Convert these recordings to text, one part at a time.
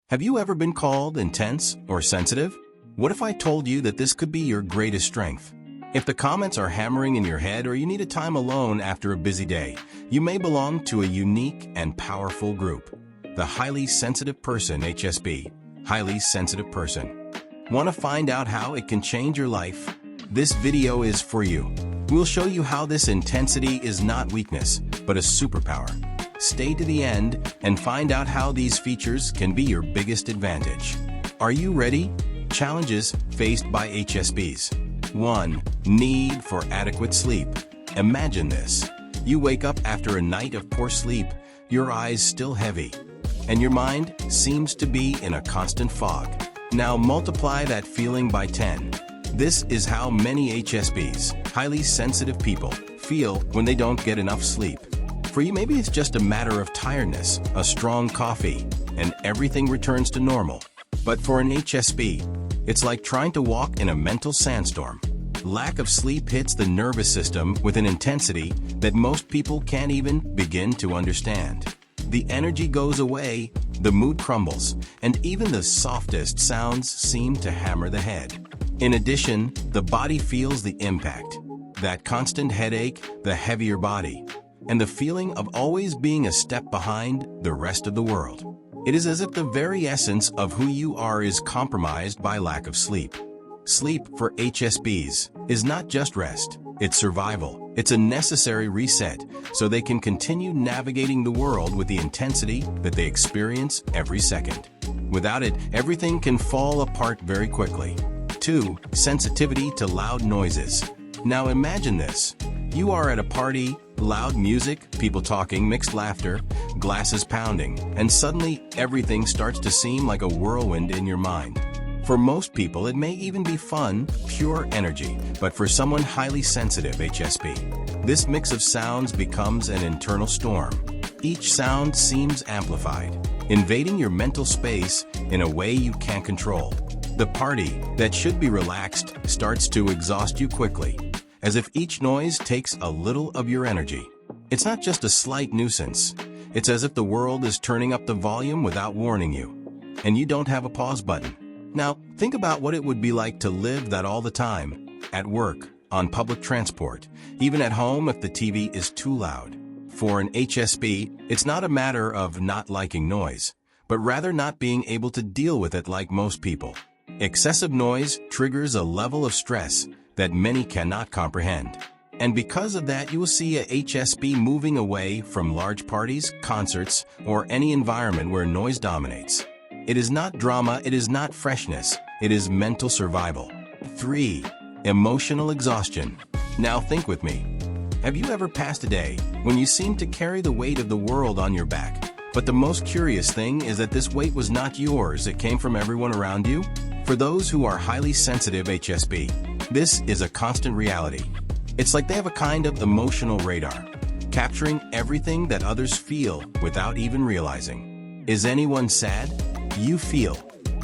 Have you ever been called intense or sensitive? What if I told you that this could be your greatest strength? If the comments are hammering in your head or you need a time alone after a busy day, you may belong to a unique and powerful group. The highly sensitive person, HSP, highly sensitive person. Want to find out how it can change your life? This video is for you. We'll show you how this intensity is not weakness, but a superpower. Stay to the end and find out how these features can be your biggest advantage. Are you ready? Challenges faced by HSPs. 1. Need for adequate sleep. Imagine this. You wake up after a night of poor sleep, your eyes still heavy, and your mind seems to be in a constant fog. Now multiply that feeling by 10. This is how many HSPs, highly sensitive people, feel when they don't get enough sleep. For you, maybe it's just a matter of tiredness, a strong coffee, and everything returns to normal. But for an HSP, it's like trying to walk in a mental sandstorm. Lack of sleep hits the nervous system with an intensity that most people can't even begin to understand. The energy goes away, the mood crumbles, and even the softest sounds seem to hammer the head. In addition, the body feels the impact. That constant headache, the heavier body, and the feeling of always being a step behind the rest of the world. It is as if the very essence of who you are is compromised by lack of sleep. Sleep for HSPs is not just rest, it's survival. It's a necessary reset so they can continue navigating the world with the intensity that they experience every second. Without it, everything can fall apart very quickly. 2. Sensitivity to loud noises. Now imagine this. You are at a party, loud music, people talking, mixed laughter, glasses pounding, and suddenly everything starts to seem like a whirlwind in your mind. For most people, it may even be fun, pure energy, but for someone highly sensitive, HSP, this mix of sounds becomes an internal storm. Each sound seems amplified, invading your mental space in a way you can't control. The party that should be relaxed starts to exhaust you quickly, as if each noise takes a little of your energy. It's not just a slight nuisance. It's as if the world is turning up the volume without warning you, and you don't have a pause button. Now, think about what it would be like to live that all the time, at work, on public transport, even at home if the TV is too loud. For an HSP, it's not a matter of not liking noise, but rather not being able to deal with it like most people. Excessive noise triggers a level of stress that many cannot comprehend. And because of that, you will see a HSP moving away from large parties, concerts, or any environment where noise dominates. It is not drama, it is not freshness, it is mental survival. 3. Emotional exhaustion. Now think with me. Have you ever passed a day when you seem to carry the weight of the world on your back? But the most curious thing is that this weight was not yours, it came from everyone around you. For those who are highly sensitive HSP, this is a constant reality. It's like they have a kind of emotional radar, capturing everything that others feel without even realizing. Is anyone sad? You feel.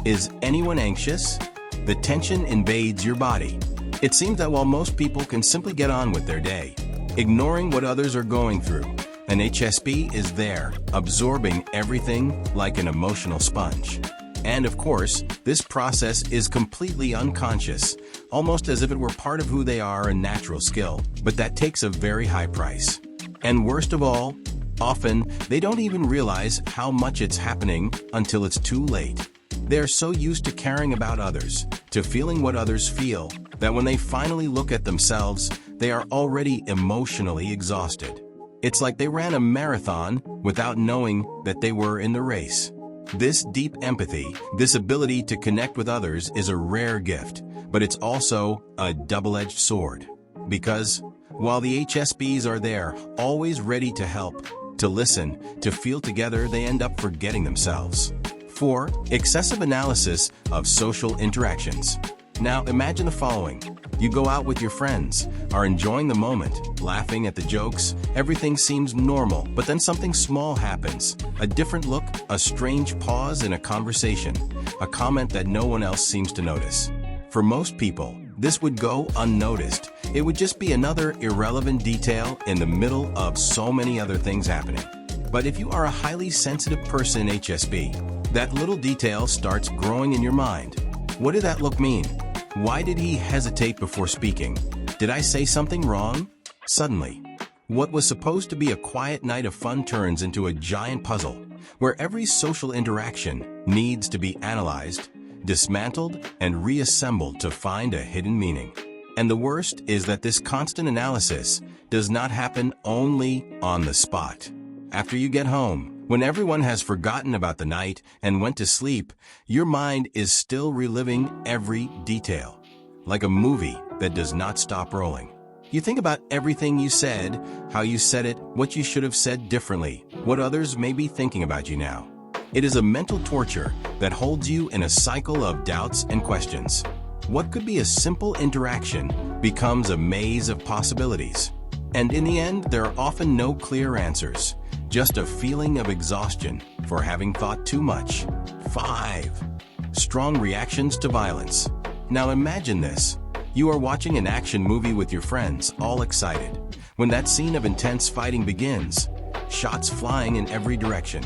Is anyone anxious? The tension invades your body. It seems that while most people can simply get on with their day, ignoring what others are going through, an HSP is there, absorbing everything like an emotional sponge. And of course, this process is completely unconscious, almost as if it were part of who they are, a natural skill, but that takes a very high price. And worst of all, often they don't even realize how much it's happening until it's too late. They're so used to caring about others, to feeling what others feel, that when they finally look at themselves, they are already emotionally exhausted. It's like they ran a marathon without knowing that they were in the race. This deep empathy, this ability to connect with others is a rare gift, but it's also a double-edged sword. Because while the HSPs are there, always ready to help, to listen, to feel together, they end up forgetting themselves. 4. Excessive analysis of social interactions. Now imagine the following. You go out with your friends, are enjoying the moment, laughing at the jokes, everything seems normal, but then something small happens. A different look, a strange pause in a conversation, a comment that no one else seems to notice. For most people, this would go unnoticed. It would just be another irrelevant detail in the middle of so many other things happening. But if you are a highly sensitive person, HSP, That little detail starts growing in your mind. What did that look mean? Why did he hesitate before speaking? Did I say something wrong? Suddenly, what was supposed to be a quiet night of fun turns into a giant puzzle, where every social interaction needs to be analyzed, dismantled, and reassembled to find a hidden meaning. And the worst is that this constant analysis does not happen only on the spot. After you get home, when everyone has forgotten about the night and went to sleep, your mind is still reliving every detail, like a movie that does not stop rolling. You think about everything you said, how you said it, what you should have said differently, what others may be thinking about you now. It is a mental torture that holds you in a cycle of doubts and questions. What could be a simple interaction becomes a maze of possibilities. And in the end, there are often no clear answers, just a feeling of exhaustion for having thought too much. 5. Strong reactions to violence. Now imagine this. You are watching an action movie with your friends, all excited. When that scene of intense fighting begins, shots flying in every direction,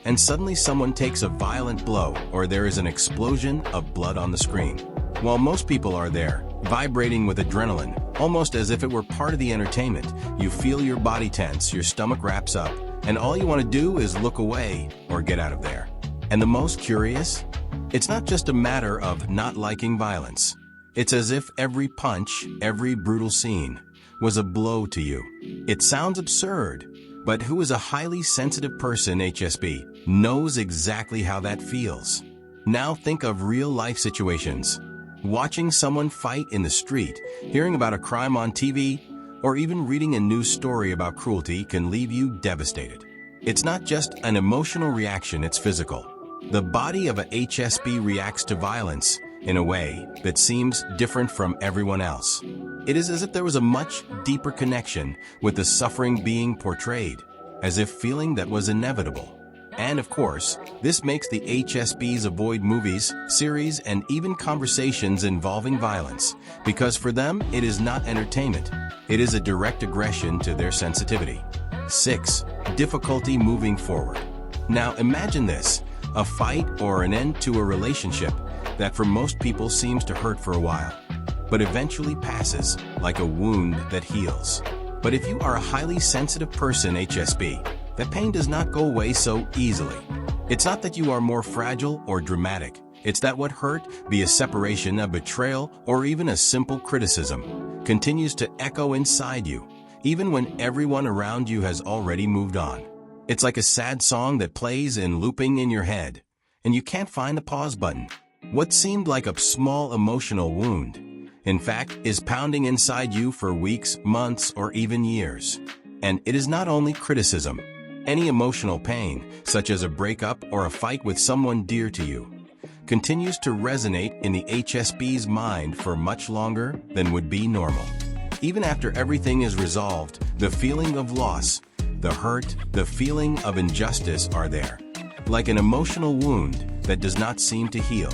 and suddenly someone takes a violent blow or there is an explosion of blood on the screen. While most people are there, vibrating with adrenaline, almost as if it were part of the entertainment, you feel your body tense, your stomach wraps up, and all you want to do is look away or get out of there. And the most curious? It's not just a matter of not liking violence. It's as if every punch, every brutal scene, was a blow to you. It sounds absurd, but who is a highly sensitive person, HSP, knows exactly how that feels. Now think of real-life situations. Watching someone fight in the street, hearing about a crime on TV, or even reading a news story about cruelty can leave you devastated. It's not just an emotional reaction, it's physical. The body of a HSP reacts to violence in a way that seems different from everyone else. It is as if there was a much deeper connection with the suffering being portrayed, as if feeling that was inevitable. And of course, this makes the HSPs avoid movies, series, and even conversations involving violence, because for them it is not entertainment. It is a direct aggression to their sensitivity. 6. Difficulty moving forward. Now imagine this, a fight or an end to a relationship that for most people seems to hurt for a while, but eventually passes like a wound that heals. But if you are a highly sensitive person, HSP, that pain does not go away so easily. It's not that you are more fragile or dramatic. It's that what hurt, be a separation, a betrayal, or even a simple criticism, continues to echo inside you, even when everyone around you has already moved on. It's like a sad song that plays and looping in your head, and you can't find the pause button. What seemed like a small emotional wound, in fact, is pounding inside you for weeks, months, or even years. And it is not only criticism. Any emotional pain, such as a breakup or a fight with someone dear to you, continues to resonate in the HSP's mind for much longer than would be normal. Even after everything is resolved, the feeling of loss, the hurt, the feeling of injustice are there, like an emotional wound that does not seem to heal.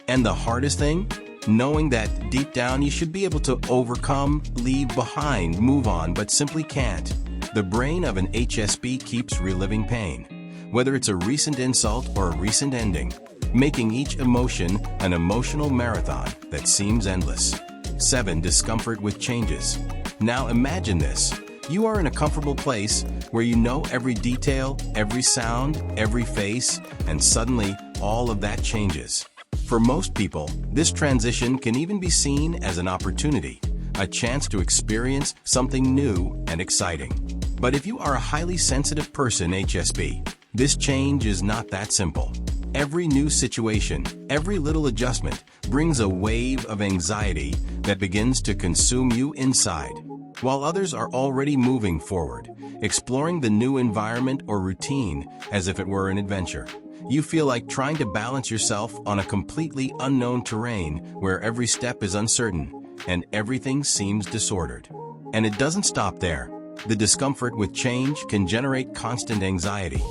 And the hardest thing? Knowing that deep down you should be able to overcome, leave behind, move on, but simply can't. The brain of an HSP keeps reliving pain, whether it's a recent insult or a recent ending, making each emotion an emotional marathon that seems endless. 7. Discomfort with changes. Now imagine this. You are in a comfortable place where you know every detail, every sound, every face, and suddenly all of that changes. For most people, this transition can even be seen as an opportunity, a chance to experience something new and exciting. But if you are a highly sensitive person, HSP, this change is not that simple. Every new situation, every little adjustment brings a wave of anxiety that begins to consume you inside. While others are already moving forward, exploring the new environment or routine as if it were an adventure, you feel like trying to balance yourself on a completely unknown terrain where every step is uncertain and everything seems disordered. And it doesn't stop there. The discomfort with change can generate constant anxiety,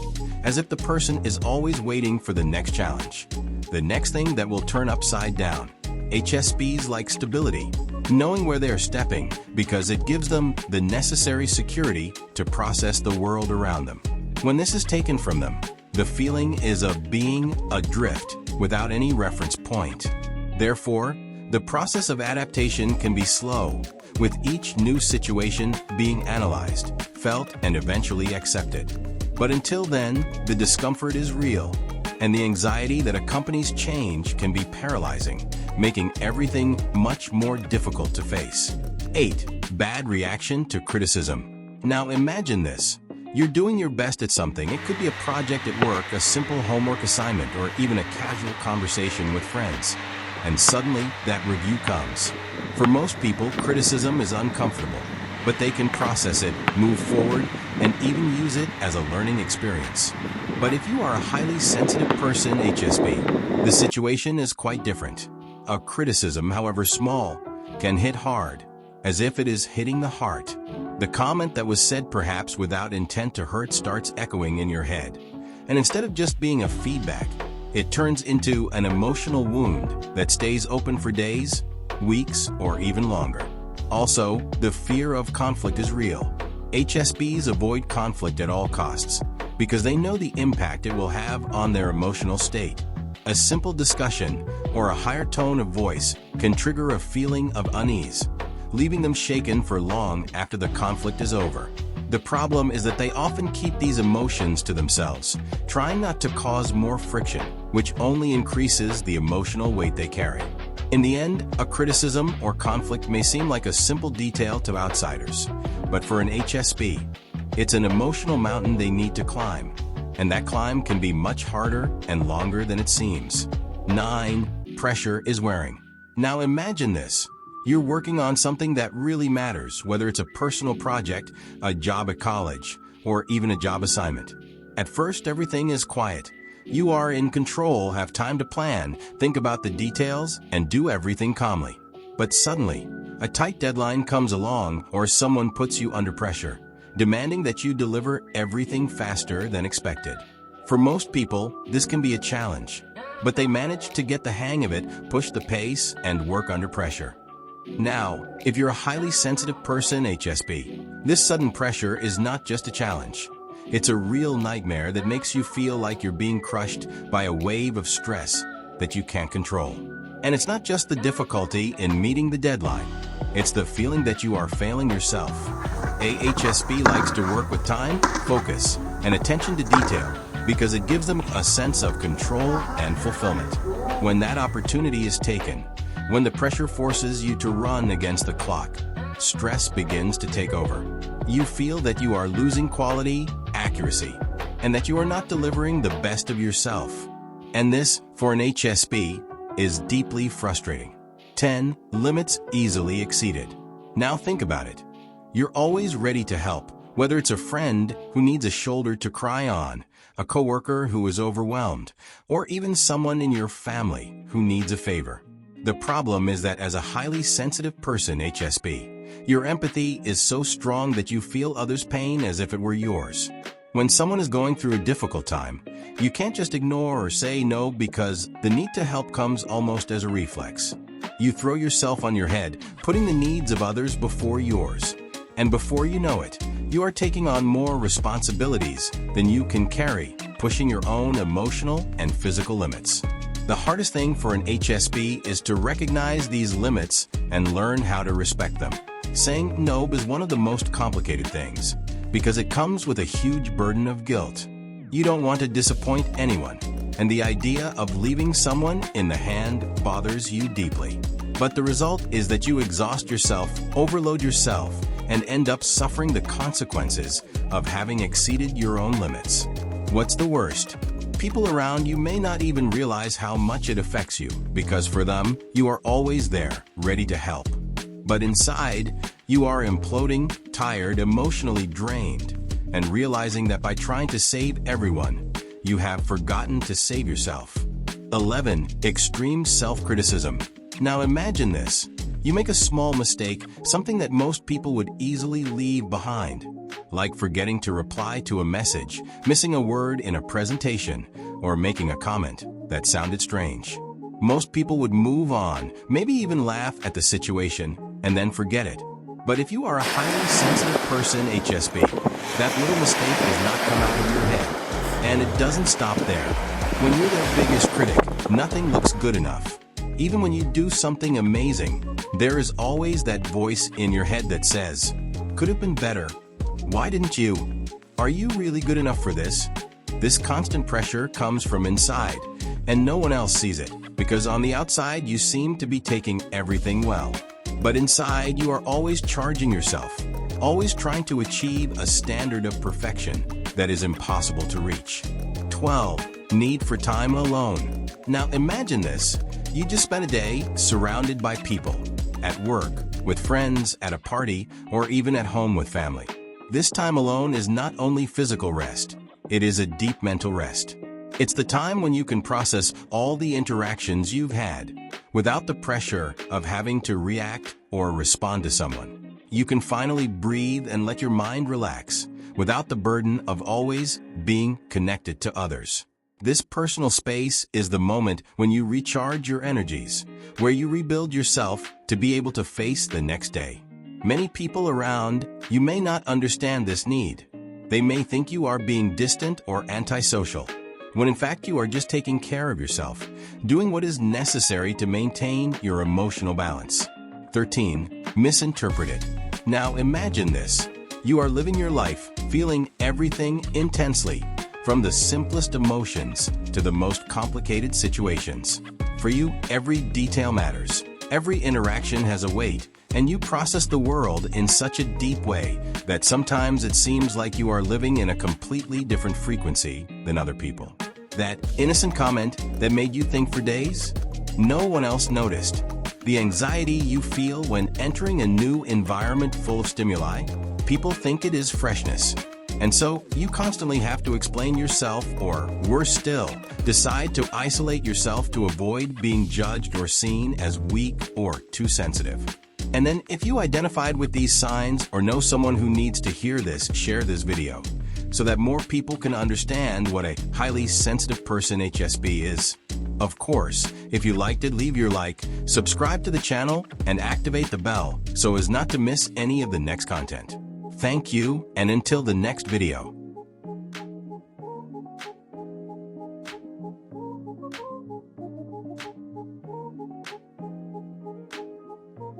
as if the person is always waiting for the next challenge, the next thing that will turn upside down. HSPs like stability, knowing where they are stepping, because it gives them the necessary security to process the world around them. When this is taken from them, The feeling is of being adrift without any reference point. Therefore, the process of adaptation can be slow, with each new situation being analyzed, felt, and eventually accepted. But until then, the discomfort is real, and the anxiety that accompanies change can be paralyzing, making everything much more difficult to face. 8. Bad reaction to criticism. Now imagine this. You're doing your best at something. It could be a project at work, a simple homework assignment, or even a casual conversation with friends. And suddenly, that review comes. For most people, criticism is uncomfortable, but they can process it, move forward, and even use it as a learning experience. But if you are a highly sensitive person, HSP, the situation is quite different. A criticism, however small, can hit hard, as if it is hitting the heart. The comment that was said perhaps without intent to hurt starts echoing in your head. And instead of just being a feedback, it turns into an emotional wound that stays open for days, weeks, or even longer. Also, the fear of conflict is real. HSPs avoid conflict at all costs because they know the impact it will have on their emotional state. A simple discussion or a higher tone of voice can trigger a feeling of unease, leaving them shaken for long after the conflict is over. The problem is that they often keep these emotions to themselves, trying not to cause more friction, which only increases the emotional weight they carry. In the end, a criticism or conflict may seem like a simple detail to outsiders, but for an HSP, it's an emotional mountain they need to climb, and that climb can be much harder and longer than it seems. 9. Pressure is wearing. Now imagine this. You're working on something that really matters, whether it's a personal project, a job at college, or even a job assignment. At first, everything is quiet. You are in control, have time to plan, think about the details, and do everything calmly. But suddenly, a tight deadline comes along or someone puts you under pressure, demanding that you deliver everything faster than expected. For most people, this can be a challenge, but they manage to get the hang of it, push the pace, and work under pressure. Now, if you're a highly sensitive person, HSP, this sudden pressure is not just a challenge. It's a real nightmare that makes you feel like you're being crushed by a wave of stress that you can't control. And it's not just the difficulty in meeting the deadline. It's the feeling that you are failing yourself. A HSP likes to work with time, focus, and attention to detail because it gives them a sense of control and fulfillment. When that opportunity is taken, when the pressure forces you to run against the clock, stress begins to take over. You feel that you are losing quality, accuracy, and that you are not delivering the best of yourself. And this, for an HSP, is deeply frustrating. 10. Limits easily exceeded. Now think about it. You're always ready to help, whether it's a friend who needs a shoulder to cry on, a coworker who is overwhelmed, or even someone in your family who needs a favor. The problem is that as a highly sensitive person, HSP, your empathy is so strong that you feel others' pain as if it were yours. When someone is going through a difficult time, you can't just ignore or say no because the need to help comes almost as a reflex. You throw yourself on your head, putting the needs of others before yours. And before you know it, you are taking on more responsibilities than you can carry, pushing your own emotional and physical limits. The hardest thing for an HSP is to recognize these limits and learn how to respect them. Saying no is one of the most complicated things because it comes with a huge burden of guilt. You don't want to disappoint anyone, and the idea of leaving someone in the hand bothers you deeply. But the result is that you exhaust yourself, overload yourself, and end up suffering the consequences of having exceeded your own limits. What's the worst? People around you may not even realize how much it affects you, because for them, you are always there, ready to help. But inside, you are imploding, tired, emotionally drained, and realizing that by trying to save everyone, you have forgotten to save yourself. 11. Extreme self-criticism. Now imagine this. You make a small mistake, something that most people would easily leave behind, like forgetting to reply to a message, missing a word in a presentation, or making a comment that sounded strange. Most people would move on, maybe even laugh at the situation, and then forget it. But if you are a highly sensitive person, HSP, that little mistake does not come out of your head. And it doesn't stop there. When you're their biggest critic, nothing looks good enough. Even when you do something amazing, there is always that voice in your head that says, "Could have been better. Why didn't you? Are you really good enough for this?" This constant pressure comes from inside, and no one else sees it, because on the outside you seem to be taking everything well. But inside you are always charging yourself, always trying to achieve a standard of perfection that is impossible to reach. 12. Need for time alone. Now imagine this. You just spent a day surrounded by people, at work, with friends, at a party, or even at home with family. This time alone is not only physical rest, it is a deep mental rest. It's the time when you can process all the interactions you've had without the pressure of having to react or respond to someone. You can finally breathe and let your mind relax without the burden of always being connected to others. This personal space is the moment when you recharge your energies, where you rebuild yourself to be able to face the next day. Many people around you may not understand this need. They may think you are being distant or antisocial, when in fact you are just taking care of yourself, doing what is necessary to maintain your emotional balance. 13. Misinterpreted. Now imagine this. You are living your life, feeling everything intensely, from the simplest emotions to the most complicated situations. For you, every detail matters. Every interaction has a weight, and you process the world in such a deep way that sometimes it seems like you are living in a completely different frequency than other people. That innocent comment that made you think for days? No one else noticed. The anxiety you feel when entering a new environment full of stimuli? People think it is freshness. And so you constantly have to explain yourself, or worse still, decide to isolate yourself to avoid being judged or seen as weak or too sensitive. And then if you identified with these signs or know someone who needs to hear this, share this video so that more people can understand what a highly sensitive person HSP is. Of course, if you liked it, leave your like, subscribe to the channel, and activate the bell so as not to miss any of the next content. Thank you, and until the next video.